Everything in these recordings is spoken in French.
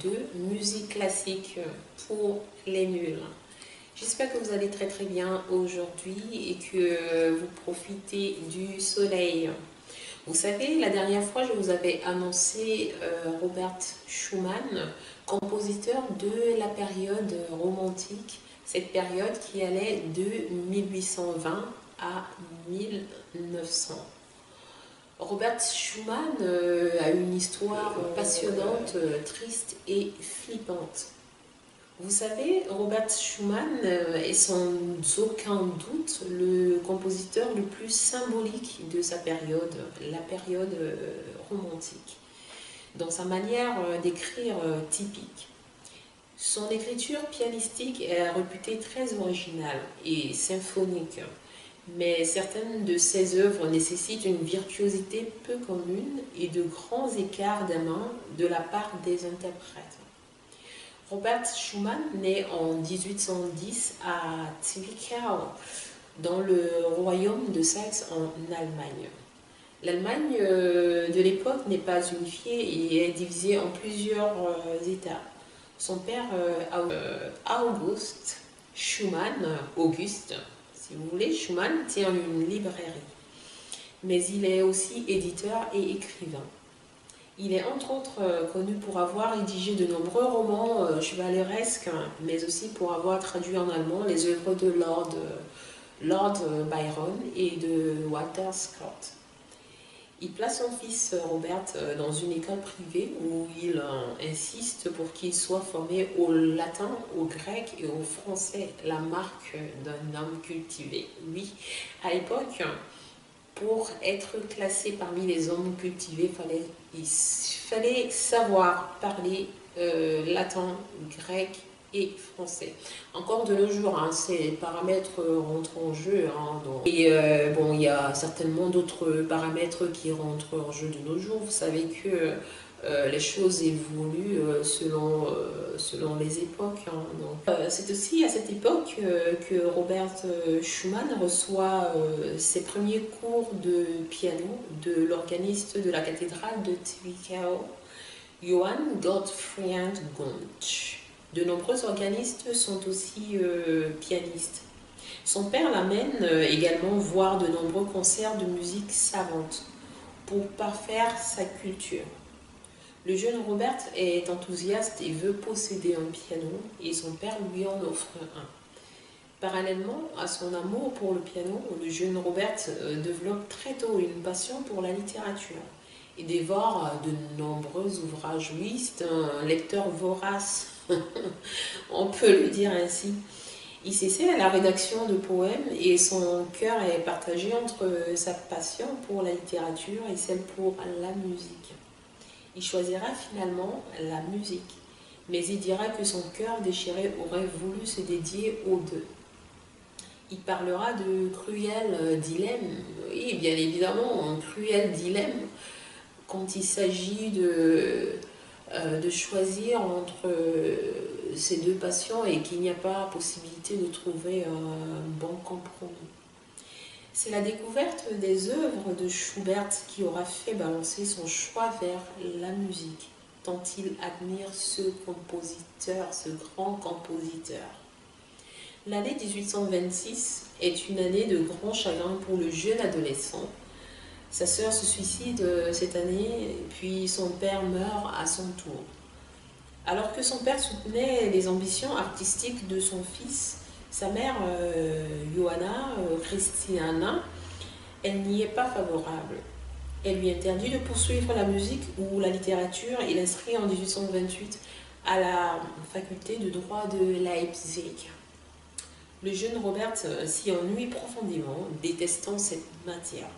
de musique classique pour les nuls. J'espère que vous allez très très bien aujourd'hui et que vous profitez du soleil. Vous savez, la dernière fois, je vous avais annoncé Robert Schumann, compositeur de la période romantique, cette période qui allait de 1820 à 1900. Robert Schumann a une histoire passionnante, triste et flippante. Vous savez, Robert Schumann est sans aucun doute le compositeur le plus symbolique de sa période, la période romantique, dans sa manière d'écrire typique. Son écriture pianistique est réputée très originale et symphonique, mais certaines de ses œuvres nécessitent une virtuosité peu commune et de grands écarts de main de la part des interprètes. Robert Schumann naît en 1810 à Zwickau, dans le royaume de Saxe en Allemagne. L'Allemagne de l'époque n'est pas unifiée et est divisée en plusieurs États. Son père, August Schumann, Auguste, si vous voulez, Schumann tient une librairie, mais il est aussi éditeur et écrivain. Il est entre autres connu pour avoir rédigé de nombreux romans chevaleresques, mais aussi pour avoir traduit en allemand les œuvres de Lord Byron et de Walter Scott. Il place son fils Robert dans une école privée où il insiste pour qu'il soit formé au latin, au grec et au français, la marque d'un homme cultivé. Oui, à l'époque, pour être classé parmi les hommes cultivés, il fallait savoir parler latin, grec et français. Encore de nos jours, ces paramètres rentrent en jeu. Et bon, il y a certainement d'autres paramètres qui rentrent en jeu de nos jours. Vous savez que les choses évoluent selon les époques. C'est aussi à cette époque que Robert Schumann reçoit ses premiers cours de piano de l'organiste de la cathédrale de Zwickau, Johann Gottfried Guntzsch. De nombreux organistes sont aussi pianistes. Son père l'amène également voir de nombreux concerts de musique savante pour parfaire sa culture. Le jeune Robert est enthousiaste et veut posséder un piano et son père lui en offre un. Parallèlement à son amour pour le piano, le jeune Robert développe très tôt une passion pour la littérature et dévore de nombreux ouvrages. Oui, c'est un lecteur vorace, on peut le dire ainsi. Il s'essaie à la rédaction de poèmes et son cœur est partagé entre sa passion pour la littérature et celle pour la musique. Il choisira finalement la musique, mais il dira que son cœur déchiré aurait voulu se dédier aux deux. Il parlera de cruels dilemmes, oui, bien évidemment, un cruel dilemme quand il s'agit de choisir entre ces deux passions et qu'il n'y a pas possibilité de trouver un bon compromis. C'est la découverte des œuvres de Schubert qui aura fait balancer son choix vers la musique, tant il admire ce compositeur, ce grand compositeur. L'année 1826 est une année de grand chagrin pour le jeune adolescent. Sa sœur se suicide cette année, puis son père meurt à son tour. Alors que son père soutenait les ambitions artistiques de son fils, sa mère, Johanna Christiana, elle n'y est pas favorable. Elle lui interdit de poursuivre la musique ou la littérature et l'inscrit en 1828 à la faculté de droit de Leipzig. Le jeune Robert s'y ennuie profondément, détestant cette matière.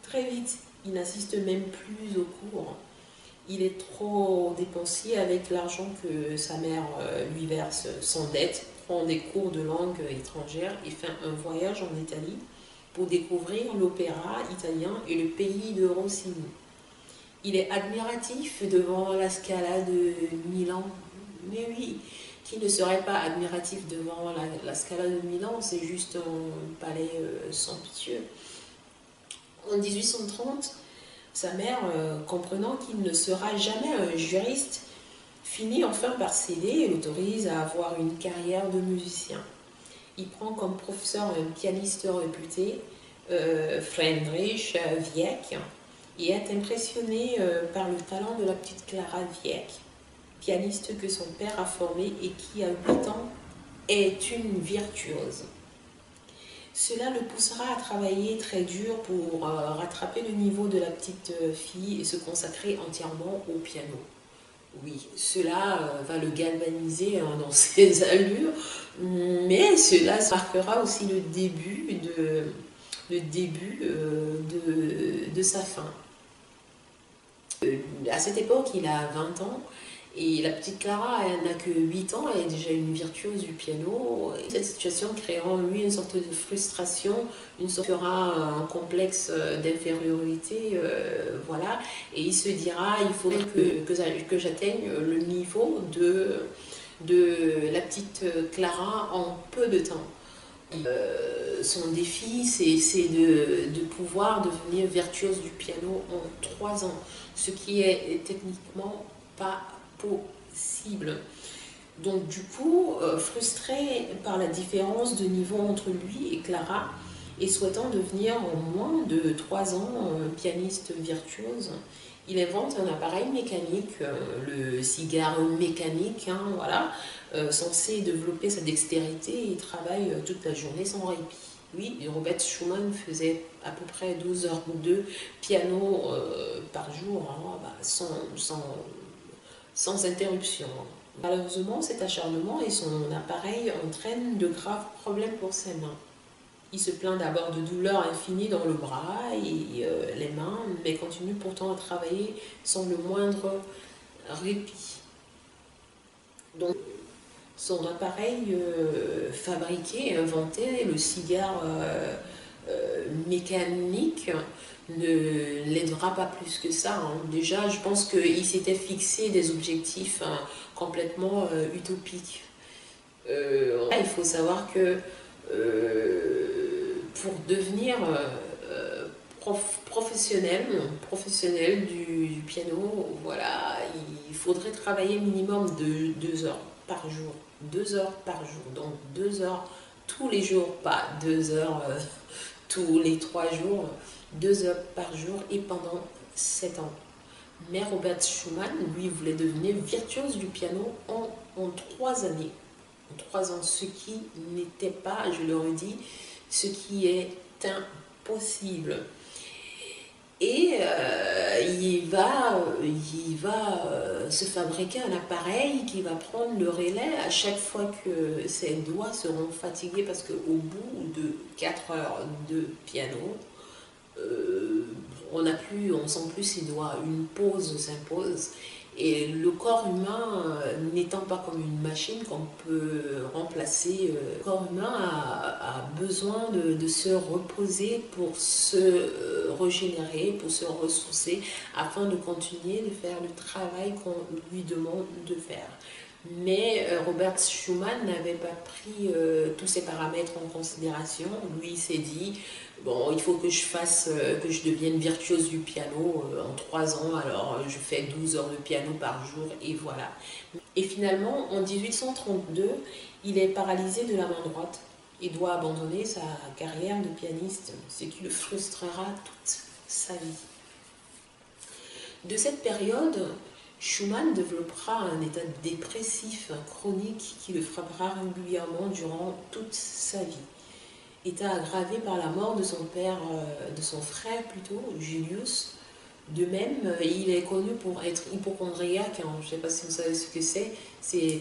Très vite, il n'assiste même plus aux cours. Il est trop dépensier avec l'argent que sa mère lui verse, s'endette, prend des cours de langue étrangère et fait un voyage en Italie pour découvrir l'opéra italien et le pays de Rossini. Il est admiratif devant la Scala de Milan. Mais oui, qui ne serait pas admiratif devant la Scala de Milan? C'est juste un palais sans pitié. En 1830, sa mère, comprenant qu'il ne sera jamais un juriste, finit enfin par céder et l'autorise à avoir une carrière de musicien. Il prend comme professeur un pianiste réputé, Friedrich Wieck, et est impressionné par le talent de la petite Clara Wieck, pianiste que son père a formée et qui, à 8 ans, est une virtuose. Cela le poussera à travailler très dur pour rattraper le niveau de la petite fille et se consacrer entièrement au piano. Oui, cela va le galvaniser dans ses allures, mais cela marquera aussi le début de sa fin. À cette époque, il a 20 ans et la petite Clara n'a que 8 ans, elle est déjà une virtuose du piano. Et cette situation créera en lui une sorte de frustration, une sorte un complexe d'infériorité, voilà. Et il se dira, il faudrait que j'atteigne le niveau de la petite Clara en peu de temps. Son défi, c'est de pouvoir devenir virtuose du piano en 3 ans, ce qui est techniquement pas possible. Donc du coup, frustré par la différence de niveau entre lui et Clara, et souhaitant devenir en moins de 3 ans pianiste virtuose, il invente un appareil mécanique, le cigare mécanique, hein, voilà, censé développer sa dextérité et il travaille toute la journée sans répit. Oui, Robert Schumann faisait à peu près 12 heures de piano par jour, hein, sans interruption. Malheureusement, cet acharnement et son appareil entraînent de graves problèmes pour ses mains. Il se plaint d'abord de douleurs infinies dans le bras et les mains, mais continue pourtant à travailler sans le moindre répit. Donc, son appareil fabriqué, inventé, le cigare mécanique, ne l'aidera pas plus que ça. Hein. Déjà, je pense qu'il s'était fixé des objectifs complètement utopiques. Il faut savoir que pour devenir professionnel du piano, voilà, il faudrait travailler minimum de 2 heures par jour. 2 heures par jour, donc 2 heures tous les jours, pas 2 heures tous les 3 jours, 2 heures par jour et pendant 7 ans. Mais Robert Schumann, lui, voulait devenir virtuose du piano en 3 années. En 3 ans, ce qui n'était pas, je le redis, ce qui est impossible. Et il va se fabriquer un appareil qui va prendre le relais à chaque fois que ses doigts seront fatigués parce qu'au bout de 4 heures de piano, on sent plus ses doigts, une pause s'impose. Et le corps humain n'étant pas comme une machine qu'on peut remplacer, le corps humain a besoin de se reposer pour se régénérer, pour se ressourcer, afin de continuer de faire le travail qu'on lui demande de faire. Mais Robert Schumann n'avait pas pris tous ces paramètres en considération. Lui, il s'est dit, bon, il faut que je devienne virtuose du piano en 3 ans, alors je fais 12 heures de piano par jour, et voilà. Et finalement, en 1832, il est paralysé de la main droite et doit abandonner sa carrière de pianiste, ce qui le frustrera toute sa vie. De cette période, Schumann développera un état dépressif chronique qui le frappera régulièrement durant toute sa vie. État aggravé par la mort de son père, de son frère plutôt, Julius. De même, il est connu pour être hypocondriaque. Hein. Je ne sais pas si vous savez ce que c'est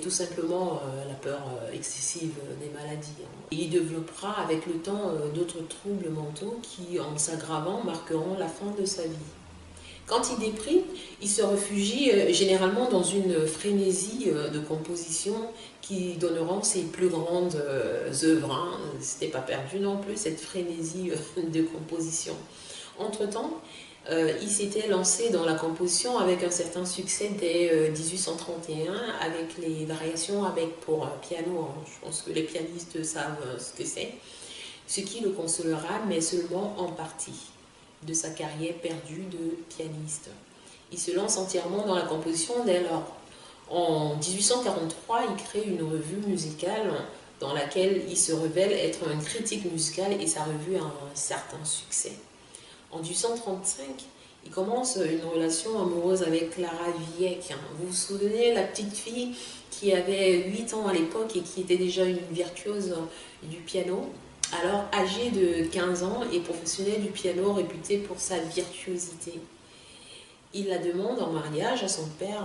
tout simplement la peur excessive des maladies. Hein. Il développera avec le temps d'autres troubles mentaux qui, en s'aggravant, marqueront la fin de sa vie. Quand il déprime, il se réfugie généralement dans une frénésie de composition qui donneront ses plus grandes œuvres. Hein. C'était pas perdu non plus, cette frénésie de composition. Entre-temps, il s'était lancé dans la composition avec un certain succès dès 1831 avec les variations pour piano. Hein. Je pense que les pianistes savent ce que c'est. Ce qui le consolera, mais seulement en partie, de sa carrière perdue de pianiste. Il se lance entièrement dans la composition dès lors. En 1843, il crée une revue musicale dans laquelle il se révèle être un critique musical et sa revue a un certain succès. En 1835, il commence une relation amoureuse avec Clara Wieck. Vous vous souvenez, la petite fille qui avait 8 ans à l'époque et qui était déjà une virtuose du piano, alors âgée de 15 ans et professionnelle du piano réputée pour sa virtuosité. Il la demande en mariage à son père,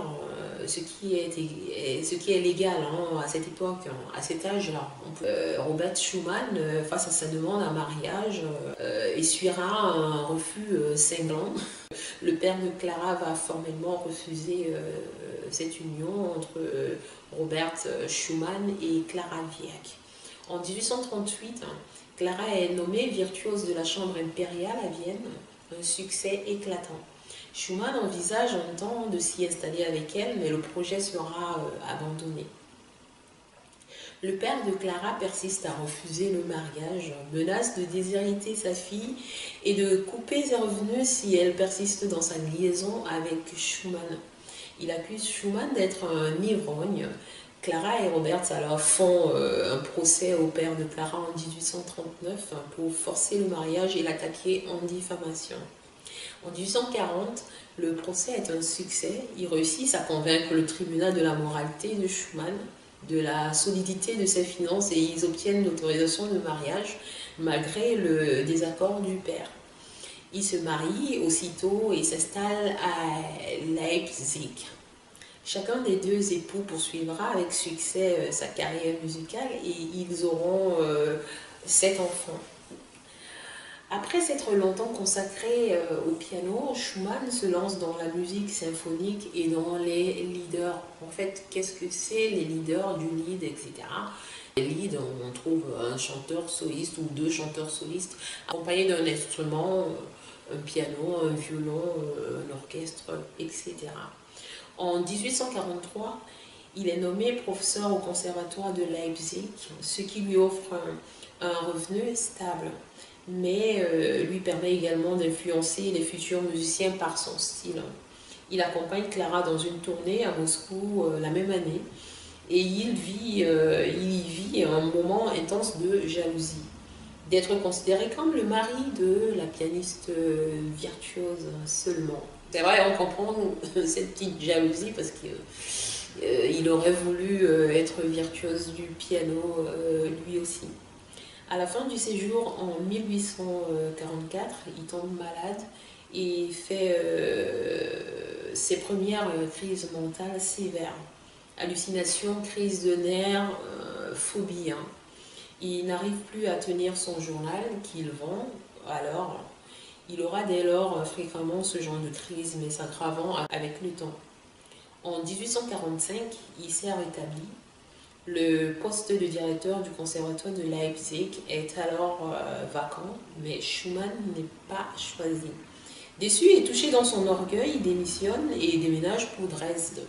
ce qui est légal à cette époque, à cet âge-là. Robert Schumann, face à sa demande en mariage, essuiera un refus cinglant. Le père de Clara va formellement refuser cette union entre Robert Schumann et Clara Wieck. En 1838, Clara est nommée virtuose de la Chambre impériale à Vienne, un succès éclatant. Schumann envisage un temps de s'y installer avec elle, mais le projet sera abandonné. Le père de Clara persiste à refuser le mariage, menace de déshériter sa fille et de couper ses revenus si elle persiste dans sa liaison avec Schumann. Il accuse Schumann d'être un ivrogne. Clara et Robert alors font un procès au père de Clara en 1839 pour forcer le mariage et l'attaquer en diffamation. En 1840, le procès est un succès. Ils réussissent à convaincre le tribunal de la moralité de Schumann, de la solidité de ses finances et ils obtiennent l'autorisation de mariage malgré le désaccord du père. Ils se marient aussitôt et s'installent à Leipzig. Chacun des deux époux poursuivra avec succès sa carrière musicale et ils auront 7 enfants. Après s'être longtemps consacré au piano, Schumann se lance dans la musique symphonique et dans les leaders. En fait, qu'est-ce que c'est les leaders du lead, etc. Les leads, on trouve un chanteur soliste ou 2 chanteurs solistes accompagnés d'un instrument, un piano, un violon, un orchestre, etc. En 1843, il est nommé professeur au conservatoire de Leipzig, ce qui lui offre un revenu stable, mais lui permet également d'influencer les futurs musiciens par son style. Il accompagne Clara dans une tournée à Moscou la même année et il y vit un moment intense de jalousie. D'être considéré comme le mari de la pianiste virtuose seulement. C'est vrai, on comprend cette petite jalousie parce qu'il aurait voulu être virtuose du piano lui aussi. À la fin du séjour, en 1844, il tombe malade et fait ses premières crises mentales sévères. Hallucinations, crises de nerfs, phobie. Il n'arrive plus à tenir son journal qu'il vend, alors il aura dès lors fréquemment ce genre de crise, mais s'aggravant avec le temps. En 1845, il s'est rétabli. Le poste de directeur du conservatoire de Leipzig est alors vacant, mais Schumann n'est pas choisi. Déçu et touché dans son orgueil, il démissionne et déménage pour Dresde.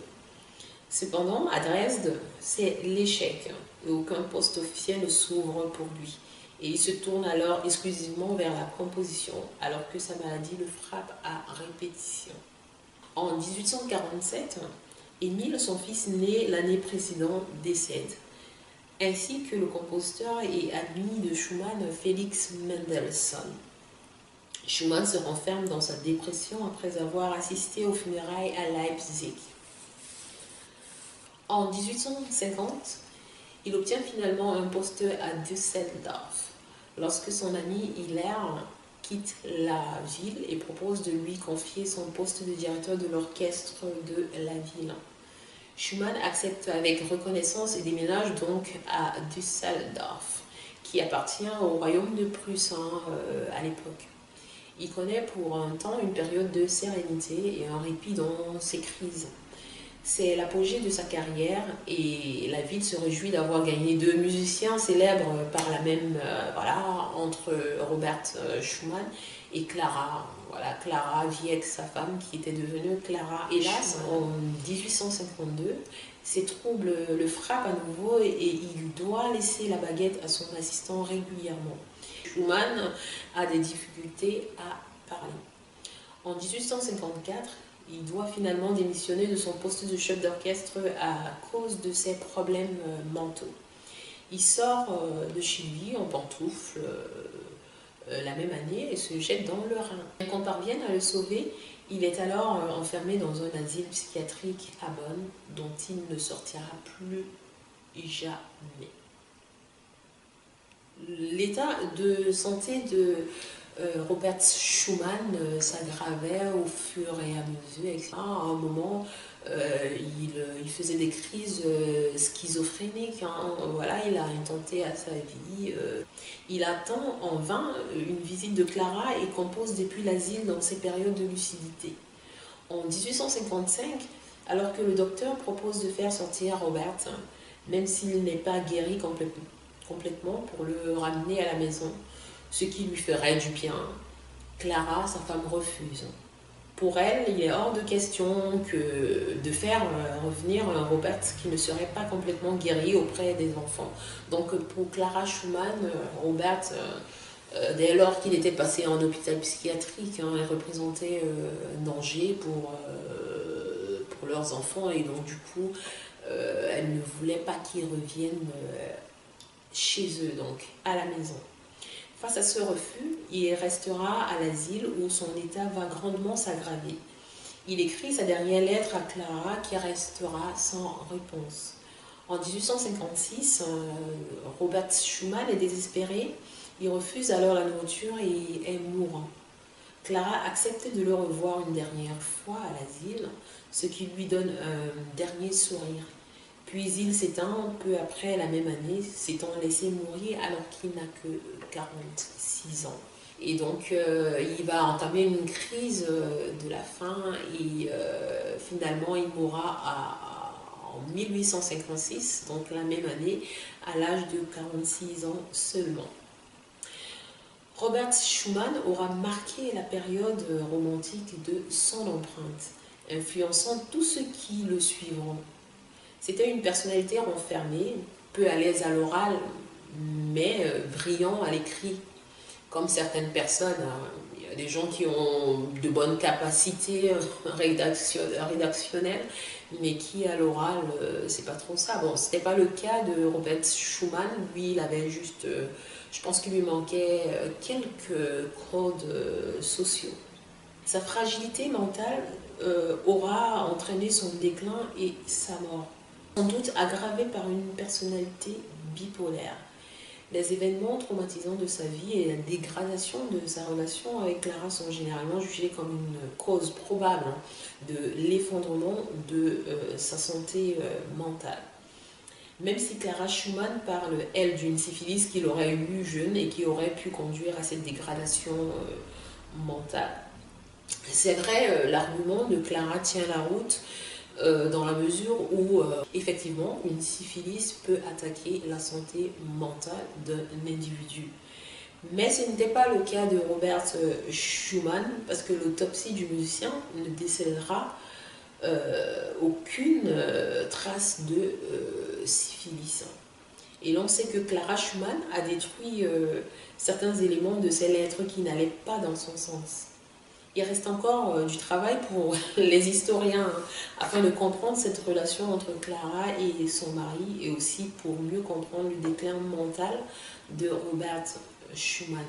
Cependant, à Dresde, c'est l'échec et aucun poste officiel ne s'ouvre pour lui. Et il se tourne alors exclusivement vers la composition, alors que sa maladie le frappe à répétition. En 1847, Émile, son fils né l'année précédente, décède, ainsi que le compositeur et ami de Schumann, Felix Mendelssohn. Schumann se renferme dans sa dépression après avoir assisté aux funérailles à Leipzig. En 1850, il obtient finalement un poste à Düsseldorf, lorsque son ami Hiller quitte la ville et propose de lui confier son poste de directeur de l'orchestre de la ville. Schumann accepte avec reconnaissance et déménage donc à Düsseldorf, qui appartient au royaume de Prusse à l'époque. Il connaît pour un temps une période de sérénité et un répit dans ses crises. C'est l'apogée de sa carrière et la ville se réjouit d'avoir gagné 2 musiciens célèbres par la même, entre Robert Schumann et Clara. Voilà, Clara Wieck, sa femme, qui était devenue Clara. Hélas, en 1852, ces troubles le frappent à nouveau et il doit laisser la baguette à son assistant régulièrement. Schumann a des difficultés à parler. En 1854, Il doit finalement démissionner de son poste de chef d'orchestre à cause de ses problèmes mentaux. Il sort de chez lui en pantoufles la même année et se jette dans le Rhin. Quand on parvient à le sauver, il est alors enfermé dans un asile psychiatrique à Bonn dont il ne sortira plus jamais. L'état de santé de Robert Schumann s'aggravait au fur et à mesure, etc. À un moment, il faisait des crises schizophréniques. Voilà, il a intenté à sa vie. Il attend en vain une visite de Clara et compose depuis l'asile dans ses périodes de lucidité. En 1855, alors que le docteur propose de faire sortir Robert, même s'il n'est pas guéri complètement, pour le ramener à la maison, ce qui lui ferait du bien, Clara, sa femme, refuse. Pour elle, il est hors de question de faire revenir un Robert qui ne serait pas complètement guéri auprès des enfants. Donc pour Clara Schumann, Robert, dès lors qu'il était passé en hôpital psychiatrique, il représentait un danger pour leurs enfants et donc du coup, elle ne voulait pas qu'ils reviennent chez eux, donc à la maison. Face à ce refus, il restera à l'asile où son état va grandement s'aggraver. Il écrit sa dernière lettre à Clara qui restera sans réponse. En 1856, Robert Schumann est désespéré. Il refuse alors la nourriture et est mourant. Clara accepte de le revoir une dernière fois à l'asile, ce qui lui donne un dernier sourire. Puis il s'éteint peu après la même année, s'étant laissé mourir alors qu'il n'a que 46 ans. Et donc il va entamer une crise de la faim et finalement il mourra en 1856, donc la même année, à l'âge de 46 ans seulement. Robert Schumann aura marqué la période romantique de son empreinte, influençant tous ceux qui le suivront. C'était une personnalité renfermée, peu à l'aise à l'oral, mais brillant à l'écrit. Comme certaines personnes, il y a des gens qui ont de bonnes capacités rédactionnelles, mais qui à l'oral, c'est pas trop ça. Bon, c'était pas le cas de Robert Schumann. Lui, il avait juste, je pense qu'il lui manquait quelques codes sociaux. Sa fragilité mentale aura entraîné son déclin et sa mort, sans doute aggravée par une personnalité bipolaire. Les événements traumatisants de sa vie et la dégradation de sa relation avec Clara sont généralement jugés comme une cause probable de l'effondrement de sa santé mentale. Même si Clara Schumann parle, elle, d'une syphilis qu'il aurait eue jeune et qui aurait pu conduire à cette dégradation mentale. C'est vrai, l'argument de Clara tient la route dans la mesure où, effectivement, une syphilis peut attaquer la santé mentale d'un individu. Mais ce n'était pas le cas de Robert Schumann, parce que l'autopsie du musicien ne décèlera aucune trace de syphilis. Et l'on sait que Clara Schumann a détruit certains éléments de ses lettres qui n'allaient pas dans son sens. Il reste encore du travail pour les historiens afin de comprendre cette relation entre Clara et son mari et aussi pour mieux comprendre le déclin mental de Robert Schumann.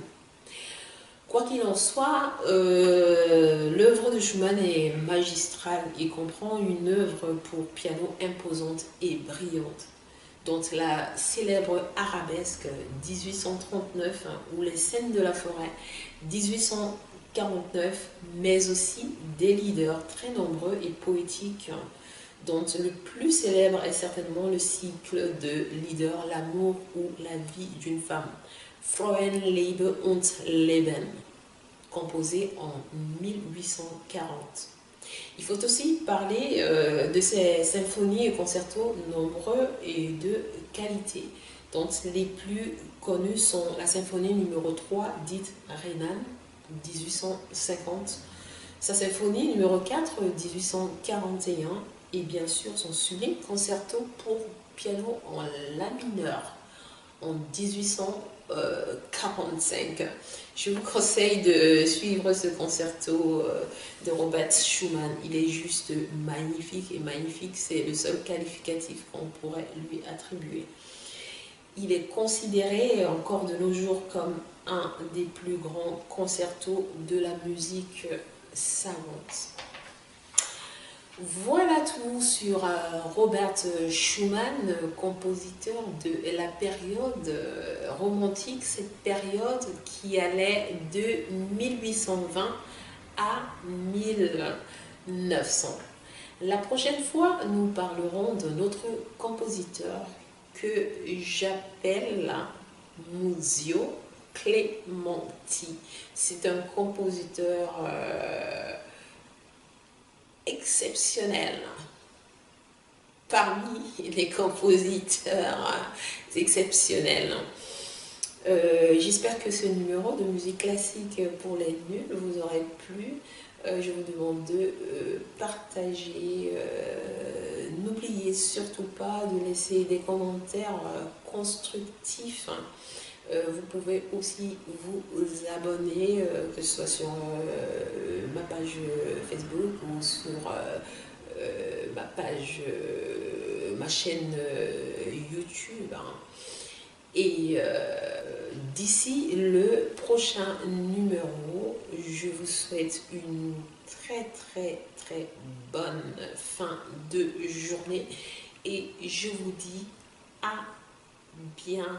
Quoi qu'il en soit, l'œuvre de Schumann est magistrale et comprend une œuvre pour piano imposante et brillante, dont la célèbre arabesque 1839 ou les scènes de la forêt 1849, mais aussi des leaders très nombreux et poétiques, dont le plus célèbre est certainement le cycle de leaders L'amour ou la vie d'une femme, Frauenliebe und Leben, composé en 1840. Il faut aussi parler de ces symphonies et concertos nombreux et de qualité, dont les plus connus sont la symphonie numéro 3, dite Renan, 1850, sa symphonie numéro 4, 1841, et bien sûr son sublime concerto pour piano en la mineur, en 1845. Je vous conseille de suivre ce concerto de Robert Schumann. Il est juste magnifique, et magnifique, c'est le seul qualificatif qu'on pourrait lui attribuer. Il est considéré encore de nos jours comme un des plus grands concertos de la musique savante. Voilà tout sur Robert Schumann, compositeur de la période romantique, cette période qui allait de 1820 à 1900. La prochaine fois, nous parlerons de notre compositeur que j'appelle Muzio Clementi. C'est un compositeur exceptionnel parmi les compositeurs exceptionnels. J'espère que ce numéro de musique classique pour les nuls vous aurait plu. Je vous demande de partager. N'oubliez surtout pas de laisser des commentaires constructifs. Vous pouvez aussi vous abonner, que ce soit sur ma page Facebook ou sur ma chaîne YouTube. Et d'ici le prochain numéro, je vous souhaite une très bonne fin de journée et je vous dis à bientôt.